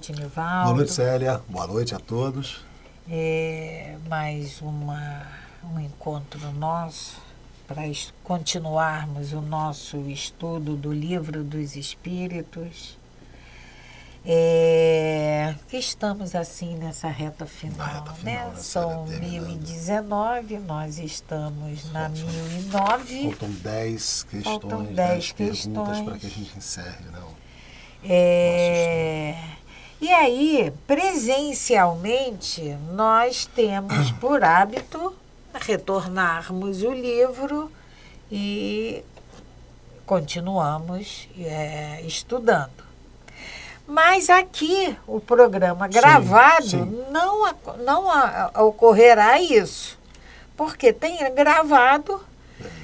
noite, Nivaldo. Boa noite, Célia. Boa noite a todos. Mais um encontro nosso para continuarmos o nosso estudo do Livro dos Espíritos. Que estamos assim nessa reta final, né? São 1019, nós estamos na 1009. Faltam 10 questões, 10 perguntas para que a gente encerre, não? E aí, presencialmente, nós temos por hábito retornarmos o livro e continuamos estudando. Mas aqui, o programa gravado, sim. Não ocorrerá isso, porque tem gravado.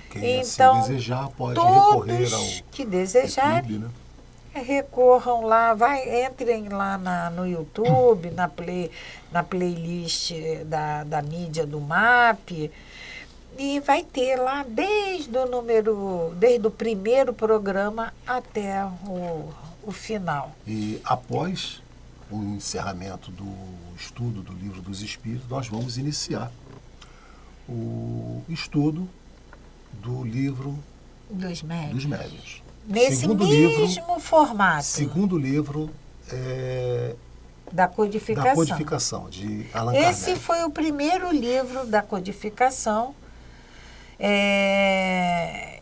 Quem então, assim desejar pode todos recorrer ao que desejarem, YouTube, né? recorram lá, entrem lá no YouTube, na playlist da mídia do MAP, e vai ter lá desde o primeiro programa até o final. E após o encerramento do estudo do Livro dos Espíritos, nós vamos iniciar o estudo do Livro dos Médiuns. Nesse mesmo formato. Segundo livro da codificação, de Allan Kardec. Esse foi o primeiro livro da codificação.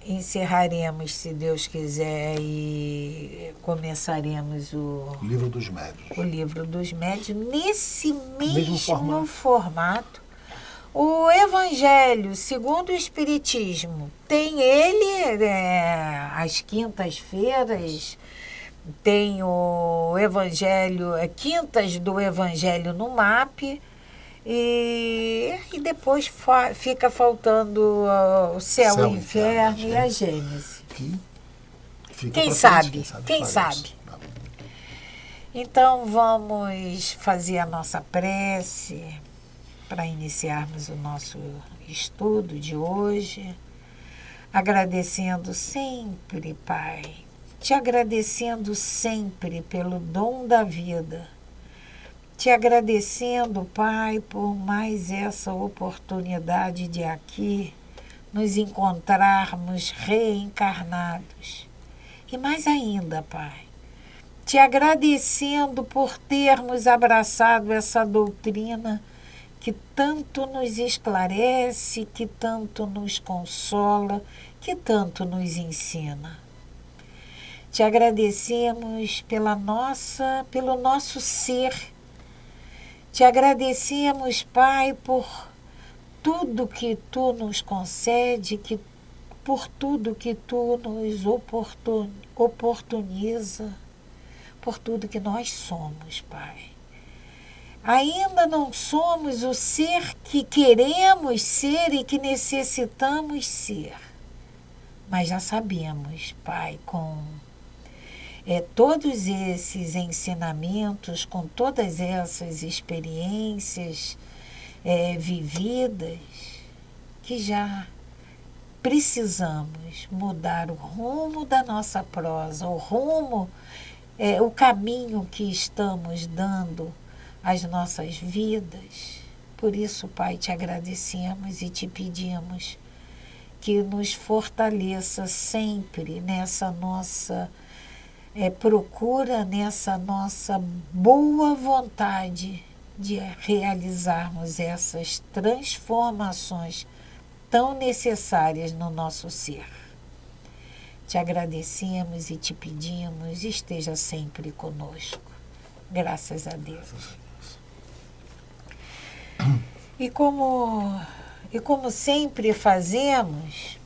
Encerraremos, se Deus quiser, e começaremos o Livro dos Médiuns. O Livro dos Médiuns, nesse mesmo formato. O Evangelho segundo o Espiritismo tem ele às quintas-feiras, tem o Evangelho, quintas do Evangelho no MAP, e depois fica faltando o Céu e o Inferno e a Gênese. Quem sabe? Então vamos fazer a nossa prece para iniciarmos o nosso estudo de hoje, agradecendo sempre, Pai, te agradecendo sempre pelo dom da vida, te agradecendo, Pai, por mais essa oportunidade de aqui nos encontrarmos reencarnados. E mais ainda, Pai, te agradecendo por termos abraçado essa doutrina que tanto nos esclarece, que tanto nos consola, que tanto nos ensina. Te agradecemos pelo nosso ser. Te agradecemos, Pai, por tudo que Tu nos concede, por tudo que Tu nos oportuniza, por tudo que nós somos, Pai. Ainda não somos o ser que queremos ser e que necessitamos ser. Mas já sabemos, Pai, com todos esses ensinamentos, com todas essas experiências vividas, que já precisamos mudar o rumo da nossa prosa, o caminho que estamos dando as nossas vidas. Por isso, Pai, te agradecemos e te pedimos que nos fortaleça sempre nessa nossa procura, nessa nossa boa vontade de realizarmos essas transformações tão necessárias no nosso ser. Te agradecemos e te pedimos, esteja sempre conosco. Graças a Deus. E como sempre fazemos,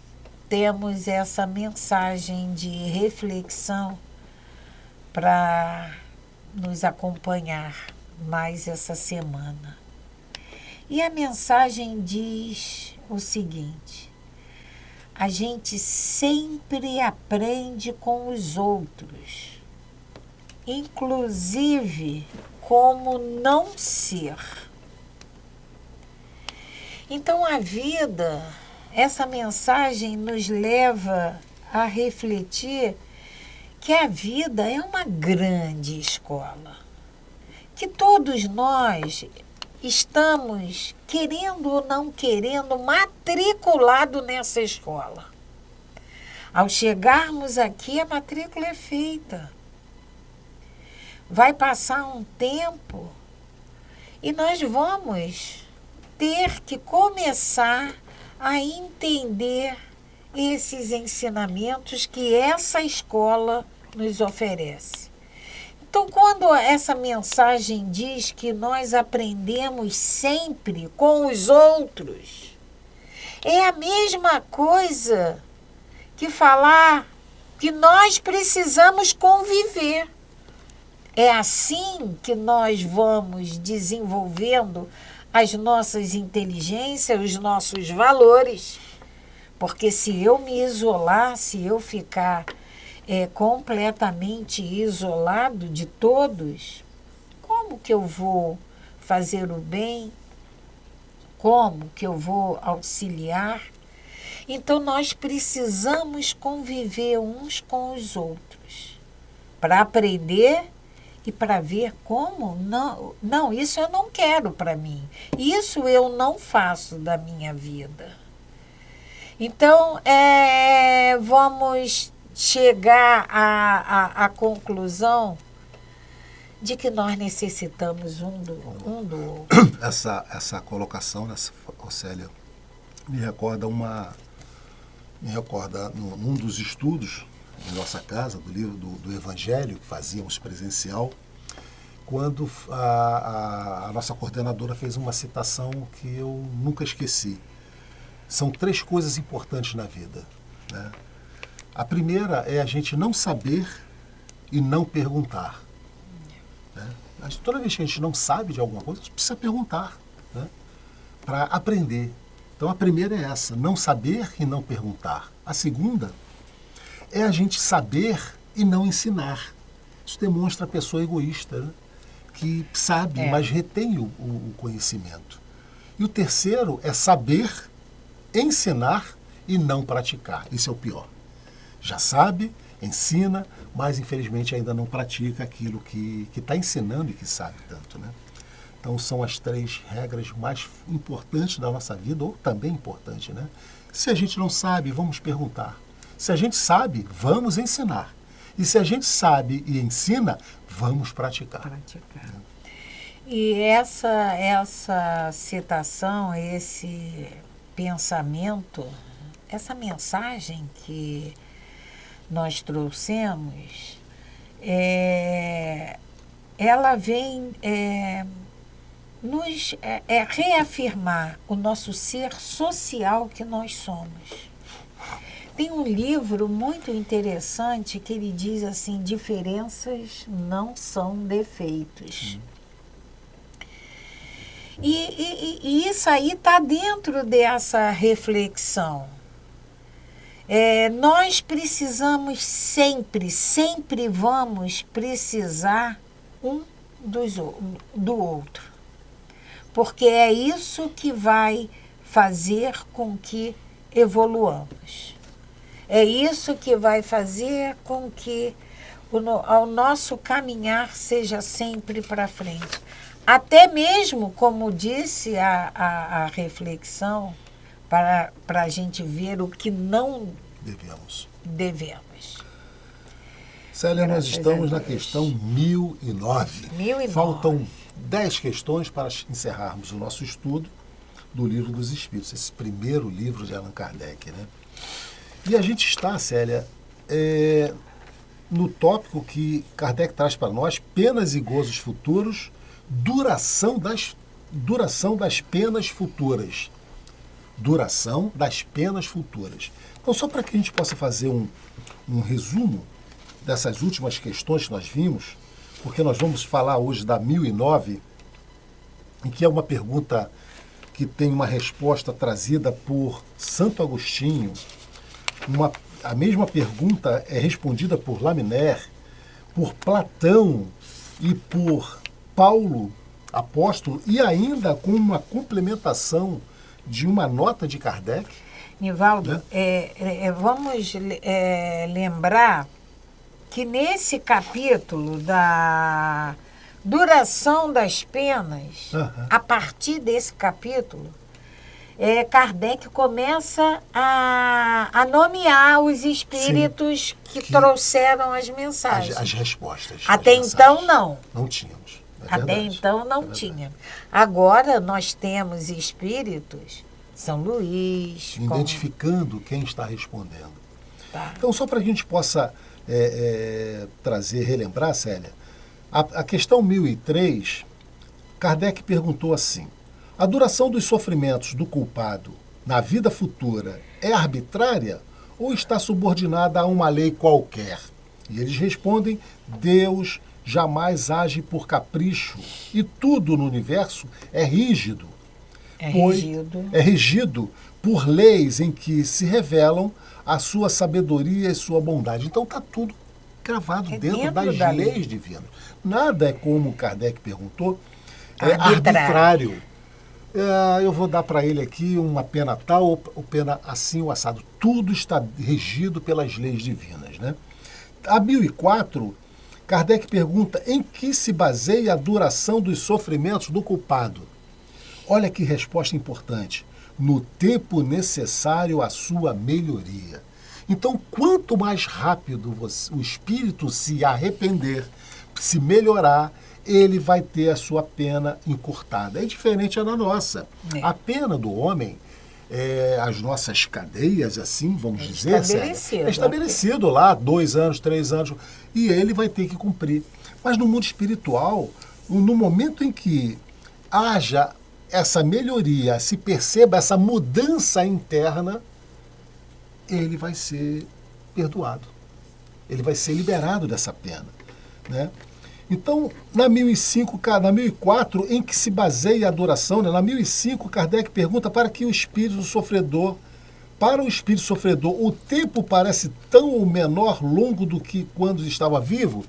temos essa mensagem de reflexão para nos acompanhar mais essa semana. E a mensagem diz o seguinte: a gente sempre aprende com os outros, inclusive como não ser. Então a vida, essa mensagem nos leva a refletir que a vida é uma grande escola. que todos nós estamos, querendo ou não querendo, matriculado nessa escola. Ao chegarmos aqui, a matrícula é feita. Vai passar um tempo e nós vamos ter que começar a entender esses ensinamentos que essa escola nos oferece. Então, quando essa mensagem diz que nós aprendemos sempre com os outros, é a mesma coisa que falar que nós precisamos conviver. É assim que nós vamos desenvolvendo as nossas inteligências, os nossos valores. Porque se eu me isolar, se eu ficar completamente isolado de todos, como que eu vou fazer o bem? Como que eu vou auxiliar? Então, nós precisamos conviver uns com os outros para aprender e para ver como não, isso eu não quero para mim. Isso eu não faço da minha vida. Então, vamos chegar à conclusão de que nós necessitamos um do outro. Essa colocação, Célia, me recorda num dos estudos em nossa casa, do livro do Evangelho, que fazíamos presencial, quando a nossa coordenadora fez uma citação que eu nunca esqueci. São 3 coisas importantes na vida, né? A primeira é a gente não saber e não perguntar, né? Mas toda vez que a gente não sabe de alguma coisa, a gente precisa perguntar, né? Para aprender. Então a primeira é essa, não saber e não perguntar. A segunda é a gente saber e não ensinar. Isso demonstra a pessoa egoísta, né? Que sabe, mas retém o conhecimento. E o terceiro é saber, ensinar e não praticar. Isso é o pior. Já sabe, ensina, mas infelizmente ainda não pratica aquilo que está ensinando e que sabe tanto, né? Então são as 3 regras mais importantes da nossa vida, ou também importantes, né? Se a gente não sabe, vamos perguntar. Se a gente sabe, vamos ensinar. E se a gente sabe e ensina, vamos praticar. E essa citação, esse pensamento, essa mensagem que nós trouxemos, ela vem nos reafirmar o nosso ser social que nós somos. Tem um livro muito interessante que ele diz assim: diferenças não são defeitos. E isso aí está dentro dessa reflexão. Nós precisamos sempre vamos precisar um do outro. Porque é isso que vai fazer com que evoluamos. É isso que vai fazer com que o nosso caminhar seja sempre para frente. Até mesmo, como disse a reflexão, para a gente ver o que não devemos. Célia, nós estamos na questão 1009. Faltam 10 questões para encerrarmos o nosso estudo do Livro dos Espíritos, esse primeiro livro de Allan Kardec, né? E a gente está, Célia, no tópico que Kardec traz para nós: penas e gozos futuros, duração das penas futuras. Duração das penas futuras. Então, só para que a gente possa fazer um resumo dessas últimas questões que nós vimos, porque nós vamos falar hoje da 1009, em que é uma pergunta que tem uma resposta trazida por Santo Agostinho. A mesma pergunta é respondida por Lamennais, por Platão e por Paulo, apóstolo, e ainda com uma complementação de uma nota de Kardec. Nivaldo, né? Vamos lembrar que nesse capítulo duração das penas, a partir desse capítulo, Kardec começa a nomear os espíritos que trouxeram as mensagens. As respostas. Até as então, não. Não tínhamos. Até então, não tínhamos. Agora, nós temos espíritos, São Luís... Identificando quem está respondendo. Tá. Então, só para que a gente possa relembrar, Célia, a questão 1003, Kardec perguntou assim: a duração dos sofrimentos do culpado na vida futura é arbitrária ou está subordinada a uma lei qualquer? E eles respondem: Deus jamais age por capricho e tudo no universo é rígido. É regido por leis em que se revelam a sua sabedoria e sua bondade. Então está tudo cravado dentro das leis divinas. Nada é, como Kardec perguntou, arbitrário. Eu vou dar para ele aqui uma pena tal ou pena assim ou assado. Tudo está regido pelas leis divinas, né? A 1004, Kardec pergunta em que se baseia a duração dos sofrimentos do culpado. Olha que resposta importante. No tempo necessário à sua melhoria. Então, quanto mais rápido o espírito se arrepender, se melhorar, ele vai ter a sua pena encurtada. É diferente da nossa. A pena do homem, as nossas cadeias, assim, vamos dizer, é estabelecido lá, 2 anos, 3 anos, e ele vai ter que cumprir. Mas no mundo espiritual, no momento em que haja essa melhoria, se perceba essa mudança interna, ele vai ser perdoado. Ele vai ser liberado dessa pena, né? Então, na 1004, em que se baseia a adoração, né? Na 1005, Kardec pergunta para o espírito sofredor, o tempo parece tão ou menor longo do que quando estava vivo?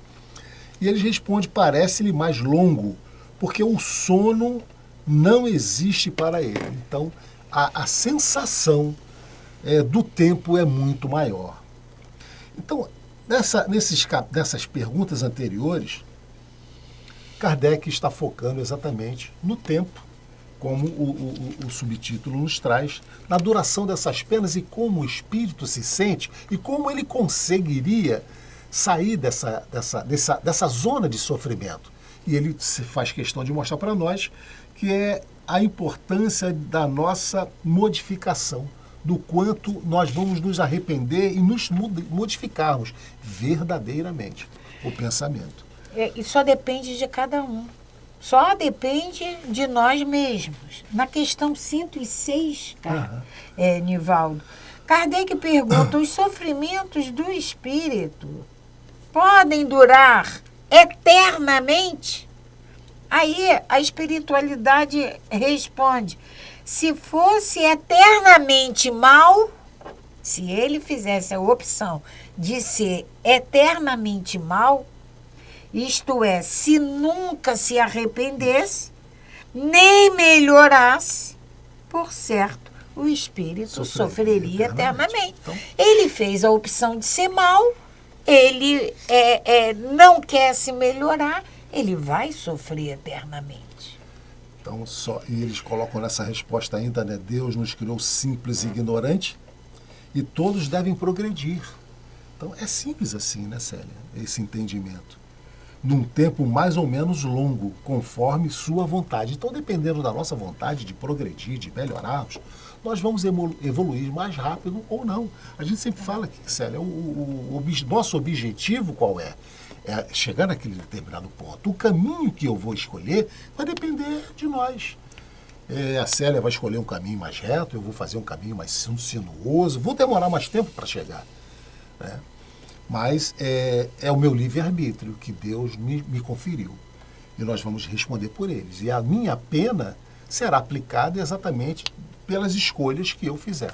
E ele responde: parece-lhe mais longo, porque o sono não existe para ele. Então, a sensação do tempo é muito maior. Então, nessas perguntas anteriores, Kardec está focando exatamente no tempo, como o subtítulo nos traz, na duração dessas penas e como o espírito se sente e como ele conseguiria sair dessa zona de sofrimento. E ele faz questão de mostrar para nós que é a importância da nossa modificação, do quanto nós vamos nos arrepender e nos modificarmos verdadeiramente o pensamento. E só depende de cada um. Só depende de nós mesmos. Na questão 106, Nivaldo, Kardec pergunta: os sofrimentos do espírito podem durar eternamente? Aí a espiritualidade responde: se fosse eternamente mal, se ele fizesse a opção de ser eternamente mal, isto é, se nunca se arrependesse, nem melhorasse, por certo, o espírito sofreria eternamente. Então, ele fez a opção de ser mal, ele não quer se melhorar, ele vai sofrer eternamente. Então, e eles colocam nessa resposta ainda, né? Deus nos criou simples e ignorante e todos devem progredir. Então, é simples assim, né, Célia? Esse entendimento. Num tempo mais ou menos longo, conforme sua vontade. Então, dependendo da nossa vontade de progredir, de melhorarmos, nós vamos evoluir mais rápido ou não. A gente sempre fala que, Célia, nosso objetivo qual é? É chegar naquele determinado ponto. O caminho que eu vou escolher vai depender de nós. A Célia vai escolher um caminho mais reto, eu vou fazer um caminho mais sinuoso, vou demorar mais tempo para chegar, né? Mas é o meu livre-arbítrio que Deus me conferiu. E nós vamos responder por eles. E a minha pena será aplicada exatamente pelas escolhas que eu fizer.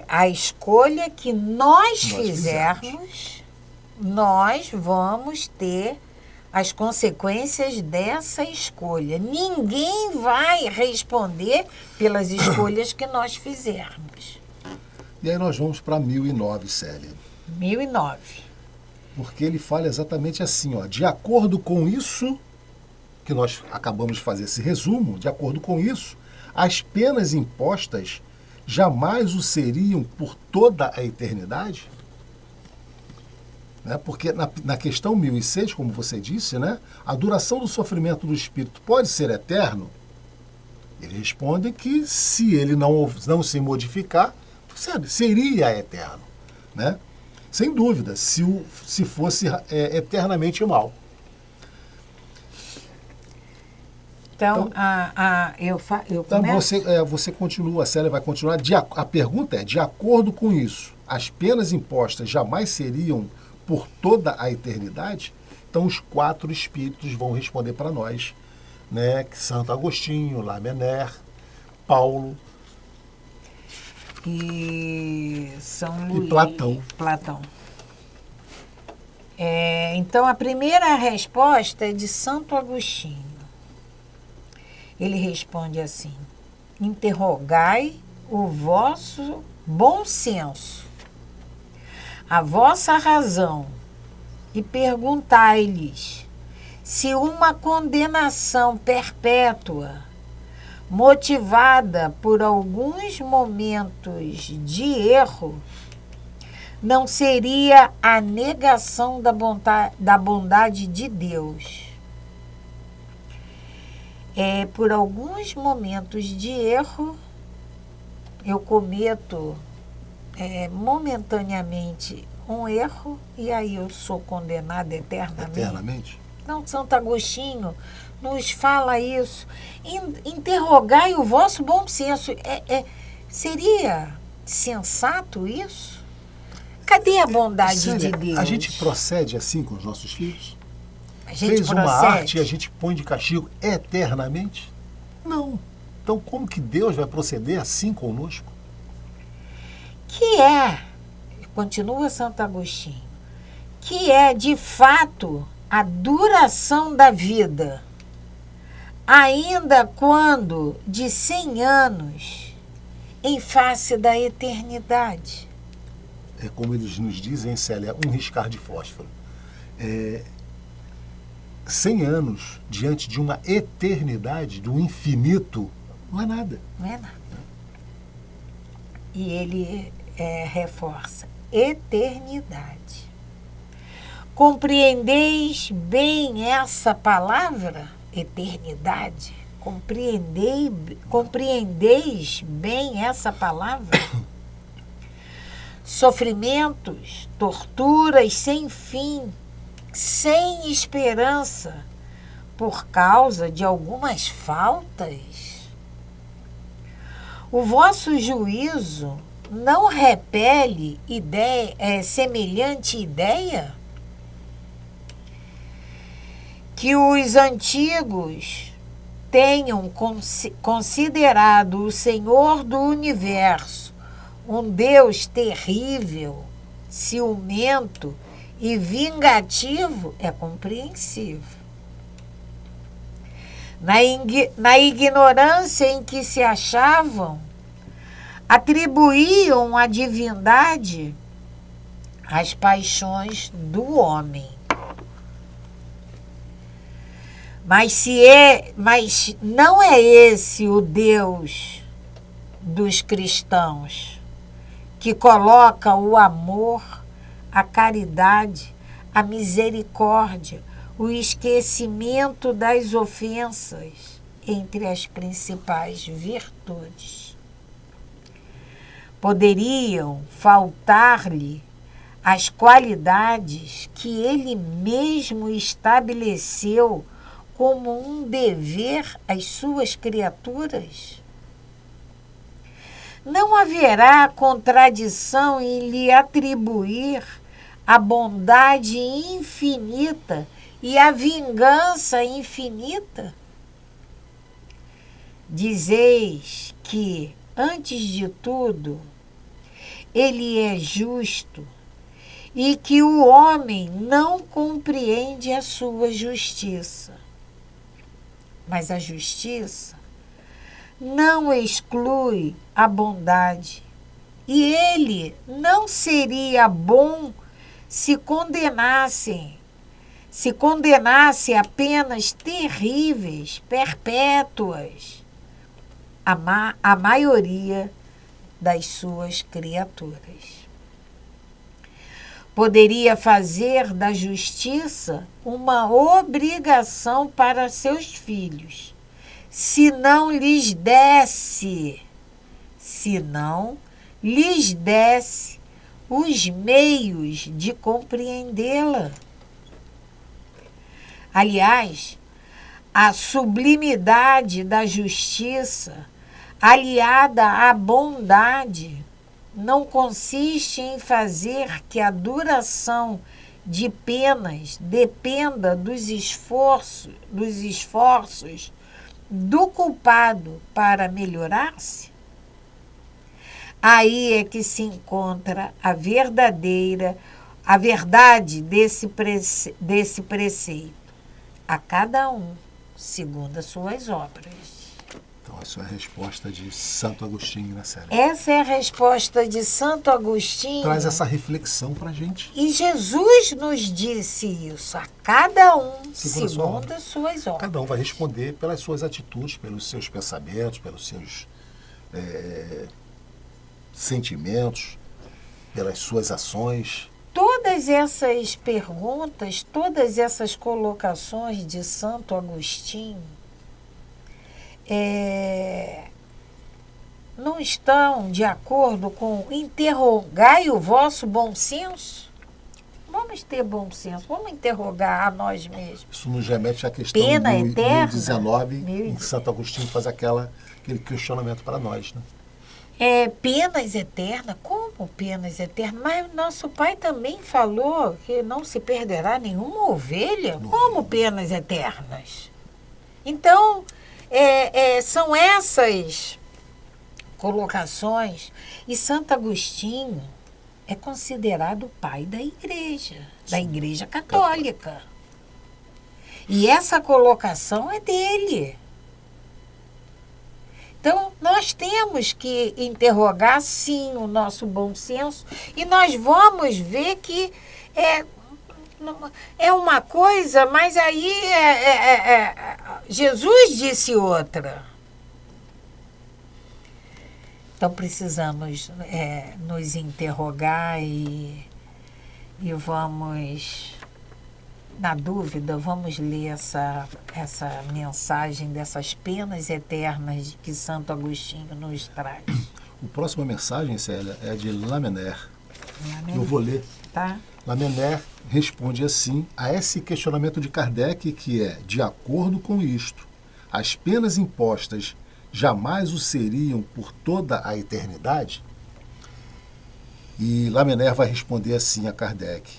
A escolha que nós fizermos, nós vamos ter as consequências dessa escolha. Ninguém vai responder pelas escolhas que nós fizermos. E aí nós vamos para 1009, Célia. 1009. porque ele fala exatamente assim, ó, de acordo com isso, que nós acabamos de fazer esse resumo, de acordo com isso, as penas impostas jamais o seriam por toda a eternidade? Né? Porque na questão 1006, como você disse, né, a duração do sofrimento do espírito pode ser eterno? Ele responde que se ele não se modificar, seria eterno. Né? Sem dúvida, se fosse eternamente mal. Então, eu Então começo? você continua, a Célia vai continuar. A pergunta é, de acordo com isso, as penas impostas jamais seriam por toda a eternidade? Então os 4 espíritos vão responder para nós, né? Santo Agostinho, Lamennais, Paulo E São Luís. e Platão. Platão. Então, a primeira resposta é de Santo Agostinho. Ele responde assim: interrogai o vosso bom senso, a vossa razão, e perguntai-lhes se uma condenação perpétua, motivada por alguns momentos de erro, não seria a negação da bondade de Deus. Por alguns momentos de erro, eu cometo momentaneamente um erro e aí eu sou condenada eternamente. Então, Santo Agostinho nos fala isso. Interrogai o vosso bom senso. Seria sensato isso? Cadê a bondade de Deus? A gente procede assim com os nossos filhos? A gente fez procede. Uma arte e a gente põe de castigo eternamente? Não. Então, como que Deus vai proceder assim conosco? Continua Santo Agostinho, que é, de fato, a duração da vida, ainda quando de 100 anos, em face da eternidade. É como eles nos dizem, Célia, um riscar de fósforo. 100 anos diante de uma eternidade, do infinito, não é nada. Não é nada. E ele reforça: eternidade. Compreendeis bem essa palavra, eternidade? Compreendeis bem essa palavra? Sofrimentos, torturas sem fim, sem esperança, por causa de algumas faltas? O vosso juízo não repele semelhante ideia? Que os antigos tenham considerado o Senhor do Universo um Deus terrível, ciumento e vingativo é compreensível. Na ignorância em que se achavam, atribuíam à divindade as paixões do homem. Mas não é esse o Deus dos cristãos, que coloca o amor, a caridade, a misericórdia, o esquecimento das ofensas entre as principais virtudes. Poderiam faltar-lhe as qualidades que ele mesmo estabeleceu como um dever às suas criaturas? Não haverá contradição em lhe atribuir a bondade infinita e a vingança infinita? Dizeis que, antes de tudo, ele é justo e que o homem não compreende a sua justiça. Mas a justiça não exclui a bondade, e ele não seria bom se condenasse a penas terríveis, perpétuas, a maioria das suas criaturas. Poderia fazer da justiça uma obrigação para seus filhos, se não lhes desse os meios de compreendê-la. Aliás, a sublimidade da justiça, aliada à bondade, não consiste em fazer que a duração de penas dependa dos esforços do culpado para melhorar-se. Aí é que se encontra a verdade desse preceito. A cada um, segundo as suas obras. Então, essa é a resposta de Santo Agostinho, né, Célia? Essa é a resposta de Santo Agostinho. Traz essa reflexão para a gente. E Jesus nos disse isso, a cada um, segundo as suas obras. Cada um vai responder pelas suas atitudes, pelos seus pensamentos, pelos seus sentimentos, pelas suas ações. Todas essas perguntas, todas essas colocações de Santo Agostinho não estão de acordo com interrogai o vosso bom senso? Vamos ter bom senso, vamos interrogar a nós mesmos. Isso nos remete à questão Pena do eterna, 1019, em que Santo Agostinho faz aquele questionamento para nós, né? Penas eternas? Como penas eternas? Mas nosso pai também falou que não se perderá nenhuma ovelha. Como penas eternas? Então, são essas colocações. E Santo Agostinho é considerado o pai da Igreja Católica. E essa colocação é dele. Então, nós temos que interrogar, sim, o nosso bom senso, e nós vamos ver que é uma coisa, mas aí Jesus disse outra. Então, precisamos nos interrogar e vamos... Na dúvida, vamos ler essa mensagem dessas penas eternas que Santo Agostinho nos traz. A próxima mensagem, Célia, é de Lamennais. Eu vou ler. Tá. Lamennais responde assim a esse questionamento de Kardec, que é: de acordo com isto, as penas impostas jamais o seriam por toda a eternidade? E Lamennais vai responder assim a Kardec: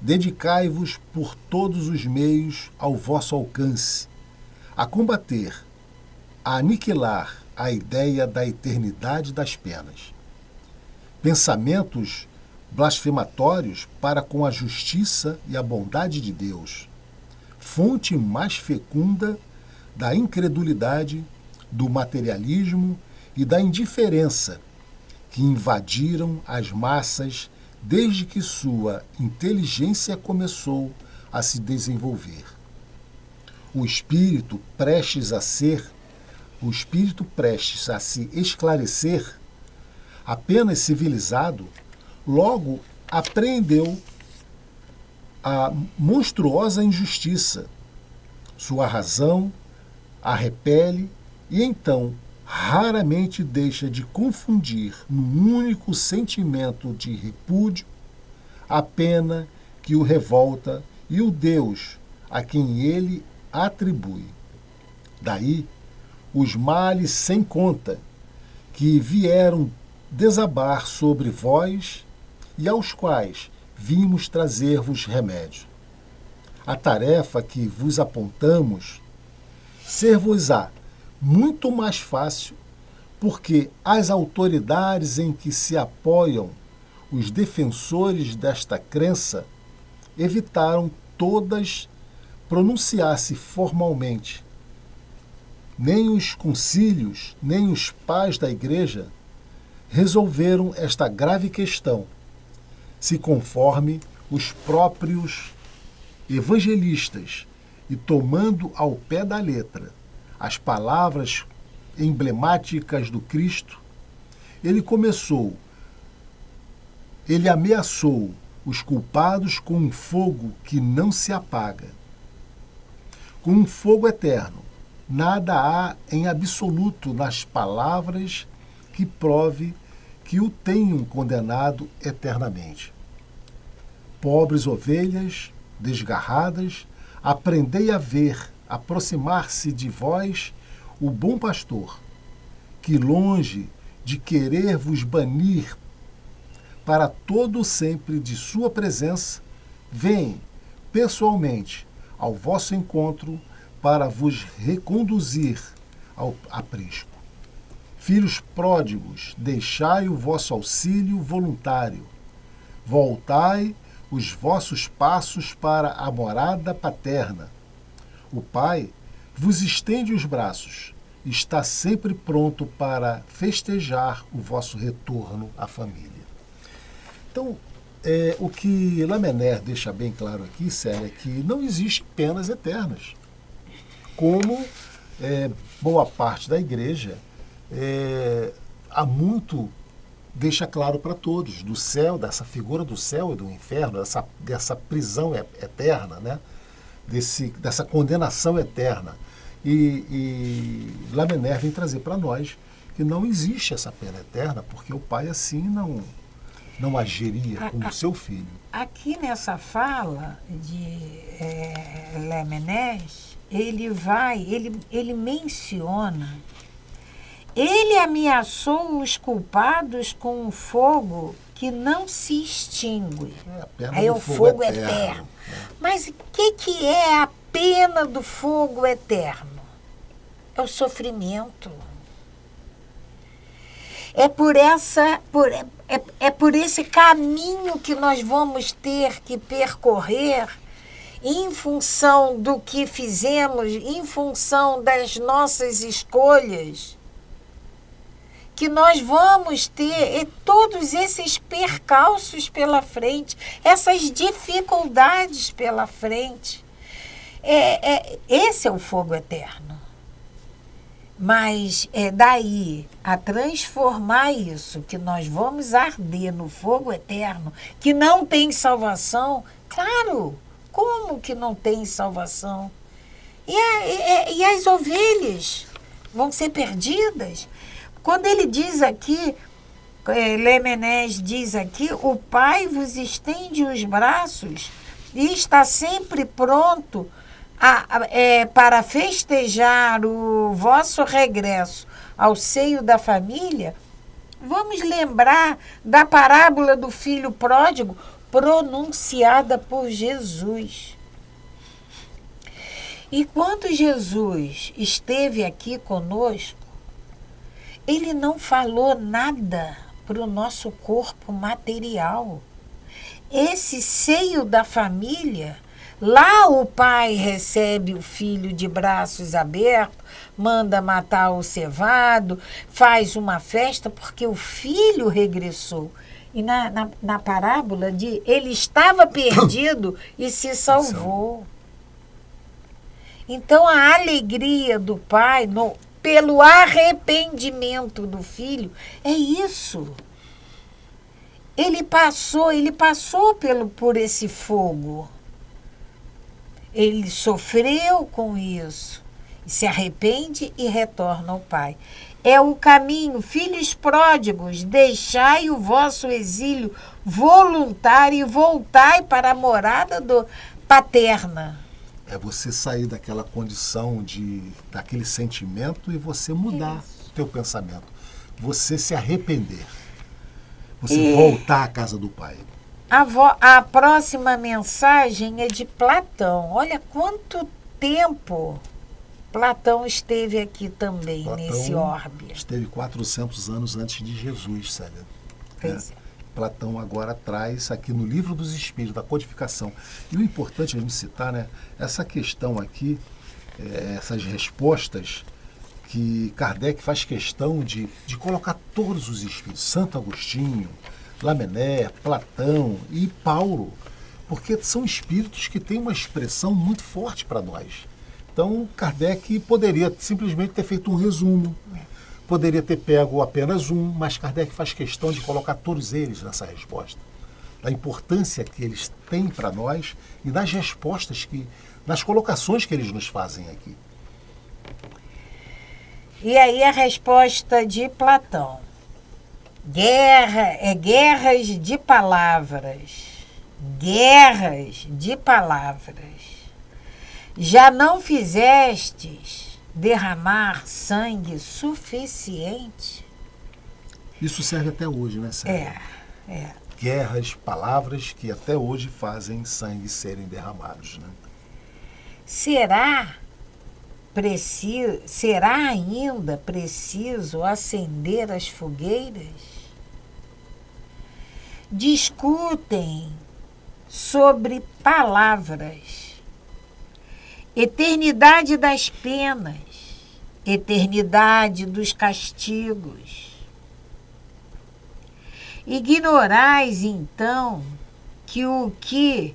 dedicai-vos por todos os meios ao vosso alcance, a combater, a aniquilar a ideia da eternidade das penas. Pensamentos blasfematórios para com a justiça e a bondade de Deus, fonte mais fecunda da incredulidade, do materialismo e da indiferença que invadiram as massas desde que sua inteligência começou a se desenvolver. O espírito prestes a se esclarecer, apenas civilizado, logo apreendeu a monstruosa injustiça. Sua razão a repele e então raramente deixa de confundir num único sentimento de repúdio a pena que o revolta e o Deus a quem ele atribui. Daí os males sem conta que vieram desabar sobre vós e aos quais vimos trazer-vos remédio. A tarefa que vos apontamos ser-vos-á muito mais fácil, porque as autoridades em que se apoiam os defensores desta crença evitaram todas pronunciar-se formalmente. Nem os concílios, nem os pais da Igreja resolveram esta grave questão, se conforme os próprios evangelistas e tomando ao pé da letra as palavras emblemáticas do Cristo, ele ameaçou os culpados com um fogo que não se apaga, com um fogo eterno. Nada há em absoluto nas palavras que prove que o tenham condenado eternamente. Pobres ovelhas, desgarradas, aprendei a ver, aproximar-se de vós, o bom pastor, que longe de querer vos banir para todo sempre de sua presença, vem pessoalmente ao vosso encontro para vos reconduzir ao aprisco. Filhos pródigos, deixai o vosso auxílio voluntário. Voltai os vossos passos para a morada paterna. O Pai vos estende os braços, está sempre pronto para festejar o vosso retorno à família. Então, o que Lamennais deixa bem claro aqui, Célia, é que não existem penas eternas. Como boa parte da igreja há muito deixa claro para todos, do céu, dessa figura do céu e do inferno, dessa prisão eterna, né? Dessa condenação eterna. E Lamennais vem trazer para nós que não existe essa pena eterna, porque o pai assim não agiria com o seu filho. Aqui nessa fala de Lamennais, ele menciona, ele ameaçou os culpados com um fogo que não se extingue. É o fogo eterno. Mas o que é a pena do fogo eterno? É o sofrimento. É por esse caminho que nós vamos ter que percorrer em função do que fizemos, em função das nossas escolhas, que nós vamos ter todos esses percalços pela frente, essas dificuldades pela frente. Esse é o fogo eterno. Mas daí a transformar isso, que nós vamos arder no fogo eterno, que não tem salvação, claro, como que não tem salvação? E as ovelhas vão ser perdidas? Quando ele diz aqui, Lamennais diz aqui, o Pai vos estende os braços e está sempre pronto para festejar o vosso regresso ao seio da família. Vamos lembrar da parábola do filho pródigo pronunciada por Jesus. E quando Jesus esteve aqui conosco, ele não falou nada para o nosso corpo material. Esse seio da família, lá o pai recebe o filho de braços abertos, manda matar o cevado, faz uma festa porque o filho regressou. E na parábola ele estava perdido e se salvou. Então a alegria do pai pelo arrependimento do filho é isso. Ele passou por esse fogo. Ele sofreu com isso, se arrepende e retorna ao Pai. É o caminho, filhos pródigos, deixai o vosso exílio voluntário e voltai para a morada paterna. É você sair daquela condição daquele sentimento e você mudar o teu pensamento. Você se arrepender. Você voltar à casa do Pai. A próxima mensagem é de Platão. Olha quanto tempo Platão esteve aqui também, nesse orbe. Esteve 400 anos antes de Jesus, Célia. Pois é. Platão agora traz aqui no Livro dos Espíritos, da codificação. E o importante é a gente citar, né, essa questão aqui, essas respostas que Kardec faz questão de colocar todos os espíritos, Santo Agostinho, Lamennais, Platão e Paulo. porque são espíritos que têm uma expressão muito forte para nós. Então, Kardec poderia simplesmente ter feito um resumo, poderia ter pego apenas um, mas Kardec faz questão de colocar todos eles nessa resposta. Da importância que eles têm para nós e das respostas nas colocações que eles nos fazem aqui. E aí a resposta de Platão. Guerras de palavras. Guerras de palavras. Já não fizestes derramar sangue suficiente? Isso serve até hoje, né, Sérgio? É. Guerras, palavras que até hoje fazem sangue serem derramados, né? Será ainda preciso acender as fogueiras? Discutem sobre palavras. Eternidade das penas, eternidade dos castigos. Ignorais, então, que o que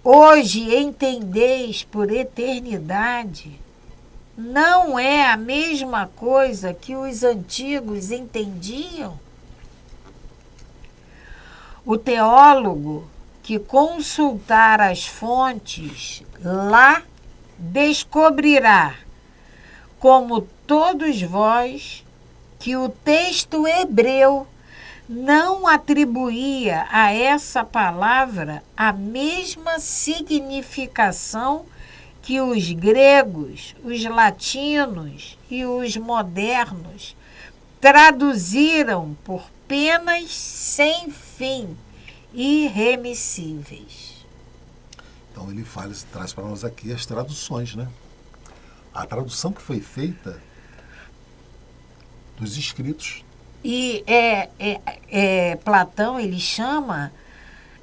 hoje entendeis por eternidade não é a mesma coisa que os antigos entendiam? O teólogo que consultar as fontes lá descobrirá, como todos vós, que o texto hebreu não atribuía a essa palavra a mesma significação que os gregos, os latinos e os modernos traduziram por penas sem fim, irremissíveis. Então ele traz para nós aqui as traduções, né? A tradução que foi feita dos escritos. E Platão, ele chama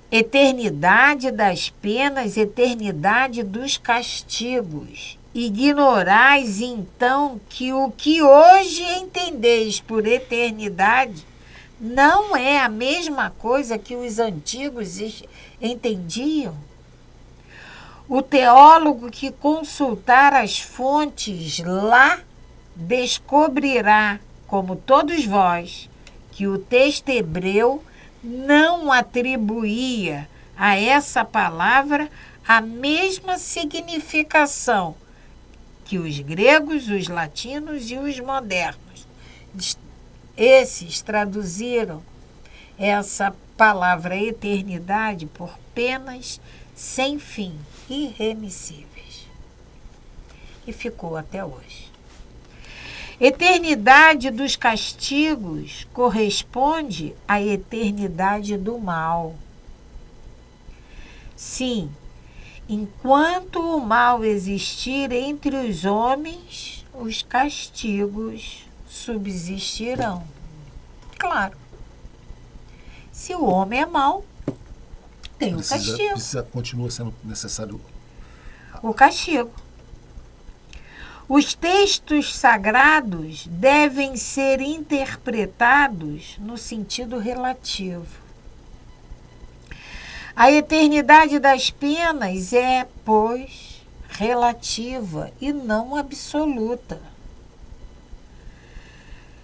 eternidade das penas, eternidade dos castigos. Ignorais, então, que o que hoje entendeis por eternidade não é a mesma coisa que os antigos entendiam? O teólogo que consultar as fontes lá descobrirá, como todos vós, que o texto hebreu não atribuía a essa palavra a mesma significação que os gregos, os latinos e os modernos. Esses traduziram essa palavra eternidade por penas sem fim, irremissíveis. E ficou até hoje. Eternidade dos castigos corresponde à eternidade do mal. Sim, enquanto o mal existir entre os homens, os castigos subsistirão. Claro. Se o homem é mau, tem o castigo. Continua sendo necessário o castigo. Os textos sagrados devem ser interpretados no sentido relativo. A eternidade das penas é, pois, relativa e não absoluta.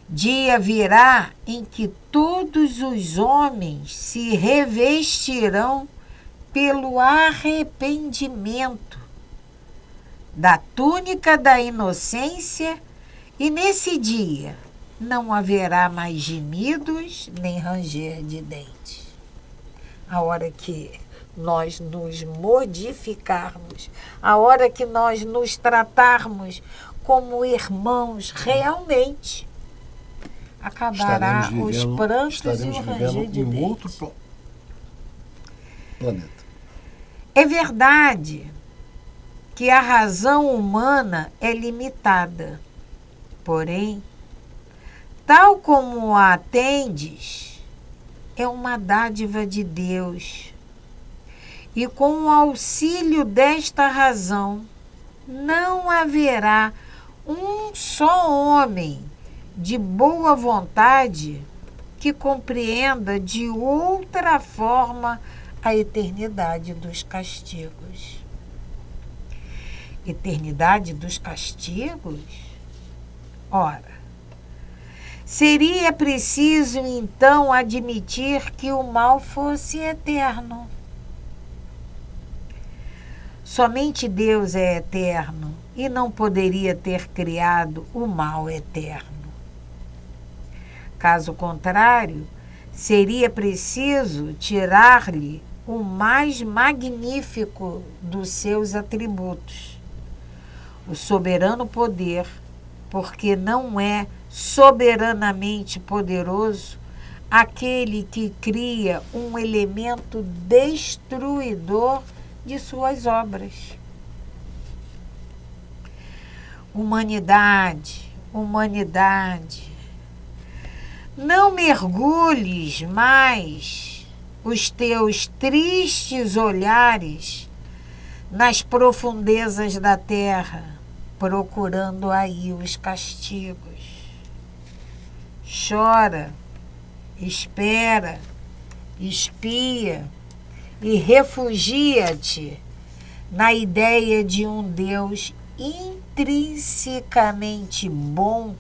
Dia virá em que todos os homens se revestirão pelo arrependimento da túnica da inocência, e nesse dia não haverá mais gemidos nem ranger de dentes. A hora que nós nos modificarmos, a hora que nós nos tratarmos como irmãos realmente, acabará os prantos e o ranger de dentes. Outro planeta. É verdade que a razão humana é limitada. Porém, tal como a atendes, é uma dádiva de Deus. E com o auxílio desta razão, não haverá um só homem de boa vontade que compreenda de outra forma a eternidade dos castigos. Eternidade dos castigos? Ora, seria preciso então admitir que o mal fosse eterno. Somente Deus é eterno e não poderia ter criado o mal eterno. Caso contrário, seria preciso tirar-lhe o mais magnífico dos seus atributos, o soberano poder, porque não é soberanamente poderoso aquele que cria um elemento destruidor de suas obras. Humanidade, humanidade, não mergulhes mais os teus tristes olhares nas profundezas da terra, procurando aí os castigos. Chora, espera, espia e refugia-te na ideia de um Deus intrinsecamente bom,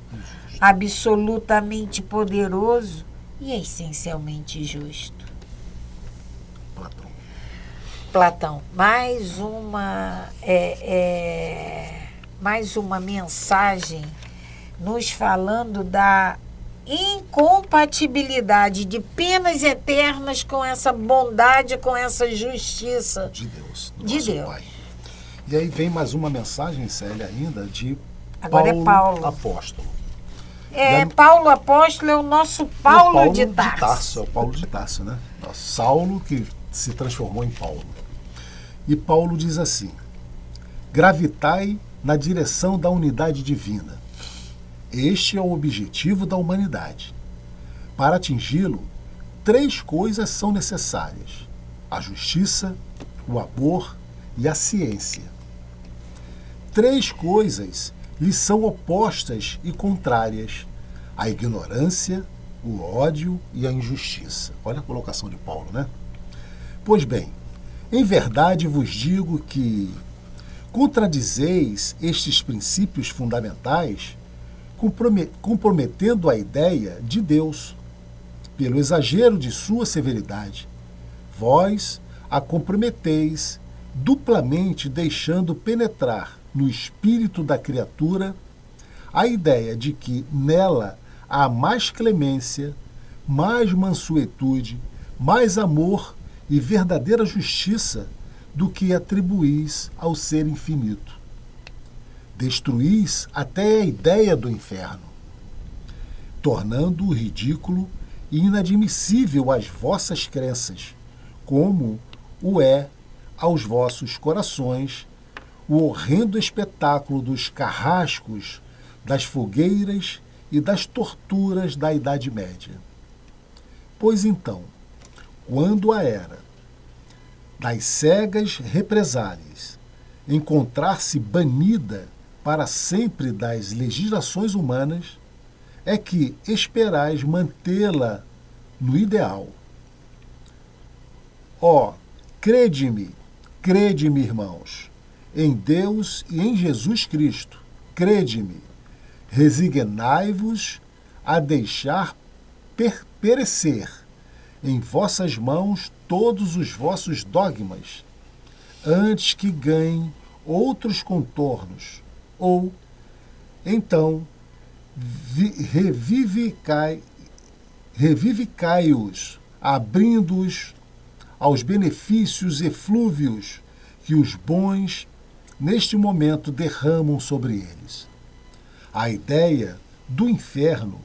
absolutamente poderoso e essencialmente justo. Platão, mais uma mensagem nos falando da incompatibilidade de penas eternas com essa bondade, com essa justiça de Deus, de nosso Deus. Pai. E aí vem mais uma mensagem, Célia, ainda de Agora é Paulo. Apóstolo. Paulo Apóstolo é o nosso Paulo de Tarso. É o Paulo de Tarso, né? Saulo que se transformou em Paulo. E Paulo diz assim: gravitai na direção da unidade divina. Este é o objetivo da humanidade. Para atingi-lo, 3 coisas são necessárias: a justiça, o amor e a ciência. 3 coisas lhes são opostas e contrárias: a ignorância, o ódio e a injustiça. Olha a colocação de Paulo, né? Pois bem, em verdade vos digo que contradizeis estes princípios fundamentais, comprometendo a ideia de Deus, pelo exagero de sua severidade. Vós a comprometeis duplamente, deixando penetrar no espírito da criatura a ideia de que nela há mais clemência, mais mansuetude, mais amor e verdadeira justiça do que atribuís ao ser infinito. Destruís até a ideia do inferno, tornando-o ridículo e inadmissível às vossas crenças, como o é aos vossos corações o horrendo espetáculo dos carrascos, das fogueiras e das torturas da Idade Média. Pois então, quando a era das cegas represálias encontrar-se banida para sempre das legislações humanas, é que esperais mantê-la no ideal. Crede-me, irmãos, em Deus e em Jesus Cristo. Crede-me, resignai-vos a deixar perecer em vossas mãos todos os vossos dogmas, antes que ganhem outros contornos, ou então revivicai-os, abrindo-os aos benefícios eflúvios que os bons neste momento derramam sobre eles. A ideia do inferno,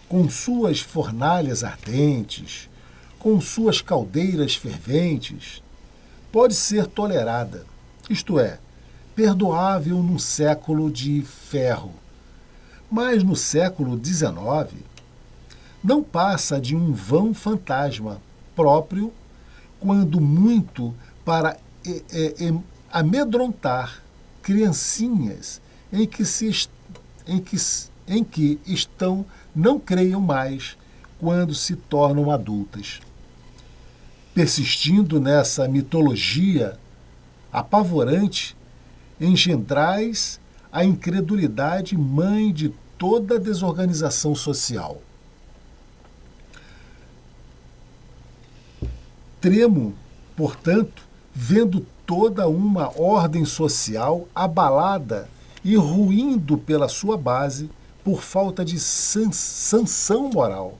com suas fornalhas ardentes, com suas caldeiras ferventes, pode ser tolerada, isto é, perdoável num século de ferro. Mas no século XIX, não passa de um vão fantasma próprio, quando muito para amedrontar criancinhas em que não creiam mais quando se tornam adultas. persistindo nessa mitologia apavorante, engendrais a incredulidade mãe de toda desorganização social. Tremo, portanto, vendo toda uma ordem social abalada e ruindo pela sua base por falta de sanção moral.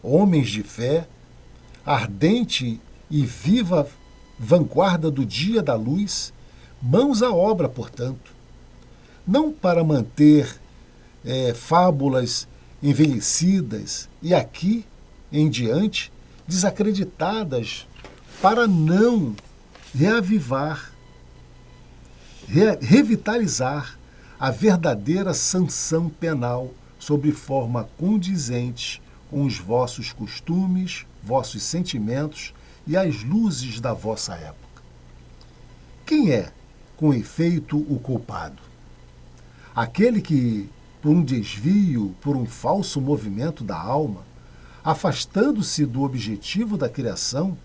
Homens de fé, ardente e viva vanguarda do dia da luz, mãos à obra, portanto, não para manter fábulas envelhecidas e aqui em diante desacreditadas, para não reavivar, revitalizar a verdadeira sanção penal sob forma condizente com os vossos costumes, vossos sentimentos e as luzes da vossa época. Quem é, com efeito, o culpado? Aquele que, por um desvio, por um falso movimento da alma, afastando-se do objetivo da criação,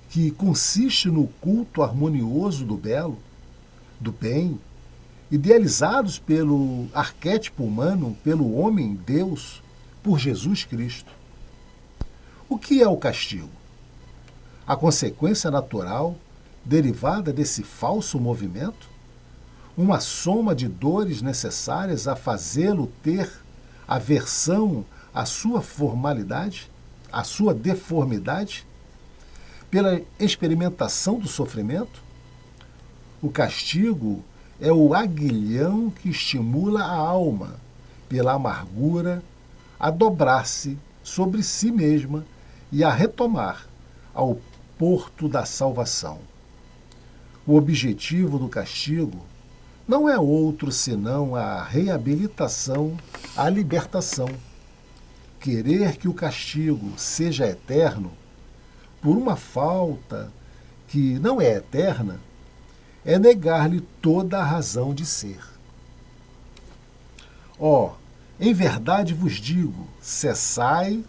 que consiste no culto harmonioso do belo, do bem, idealizados pelo arquétipo humano, pelo homem-Deus, por Jesus Cristo. O que é o castigo? A consequência natural derivada desse falso movimento? Uma soma de dores necessárias a fazê-lo ter aversão à sua formalidade, à sua deformidade? Pela experimentação do sofrimento? O castigo é o aguilhão que estimula a alma, pela amargura, a dobrar-se sobre si mesma e a retomar ao porto da salvação. O objetivo do castigo não é outro senão a reabilitação, a libertação. Querer que o castigo seja eterno por uma falta que não é eterna é negar-lhe toda a razão de ser. Em verdade vos digo, cessai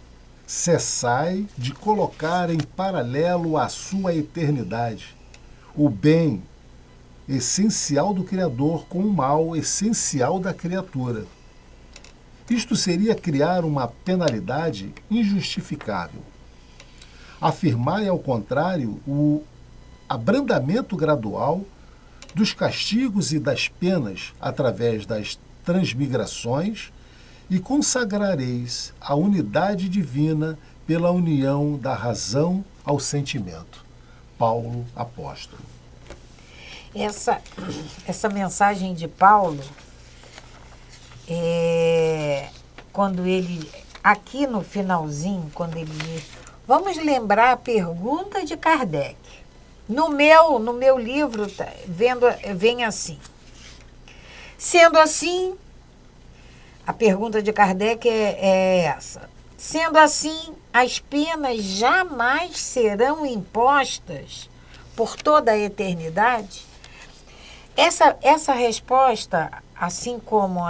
de colocar em paralelo a sua eternidade o bem essencial do Criador com o mal essencial da criatura. Isto seria criar uma penalidade injustificável. Afirmai, ao contrário, o abrandamento gradual dos castigos e das penas através das transmigrações e consagrareis a unidade divina pela união da razão ao sentimento. Paulo, apóstolo. Essa mensagem de Paulo, quando ele, aqui no finalzinho, quando ele diz, vamos lembrar a pergunta de Kardec. No meu livro, vem assim. Sendo assim, a pergunta de Kardec é essa. Sendo assim, as penas jamais serão impostas por toda a eternidade? Essa resposta, assim como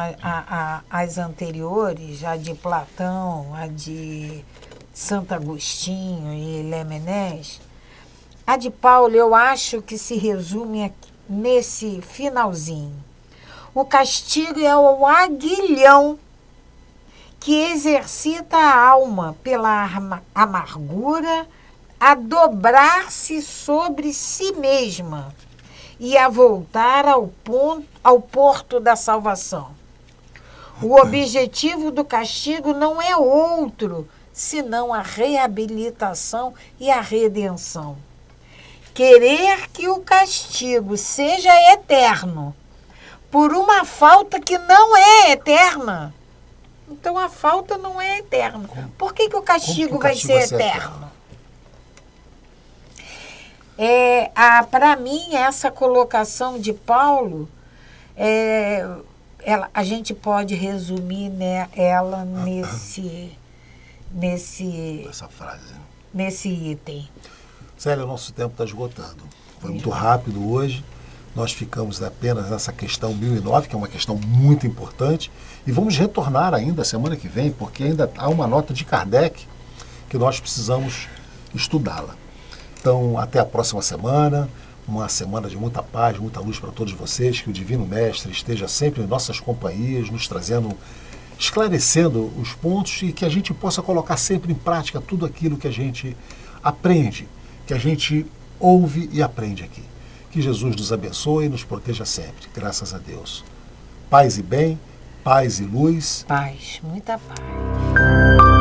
as anteriores, a de Platão, a de Santo Agostinho e Lamennais, a de Paulo eu acho que se resume aqui, nesse finalzinho. O castigo é o aguilhão que exercita a alma pela amargura a dobrar-se sobre si mesma e a voltar ao porto da salvação. O objetivo do castigo não é outro senão a reabilitação e a redenção. Querer que o castigo seja eterno por uma falta que não é eterna. Então a falta não é eterna. Por que o castigo vai ser eterno? Para mim, essa colocação de Paulo, a gente pode resumir, né, ela essa frase. Nesse item. Célia, o nosso tempo está esgotando. Foi muito rápido hoje. Nós ficamos apenas nessa questão 1009, que é uma questão muito importante, e vamos retornar ainda semana que vem, porque ainda há uma nota de Kardec que nós precisamos estudá-la. Então, até a próxima semana. Uma semana de muita paz, muita luz para todos vocês. Que o Divino Mestre esteja sempre em nossas companhias, nos trazendo, esclarecendo os pontos e que a gente possa colocar sempre em prática tudo aquilo que a gente aprende, que a gente ouve e aprende aqui. Que Jesus nos abençoe e nos proteja sempre. Graças a Deus. Paz e bem, paz e luz. Paz, muita paz.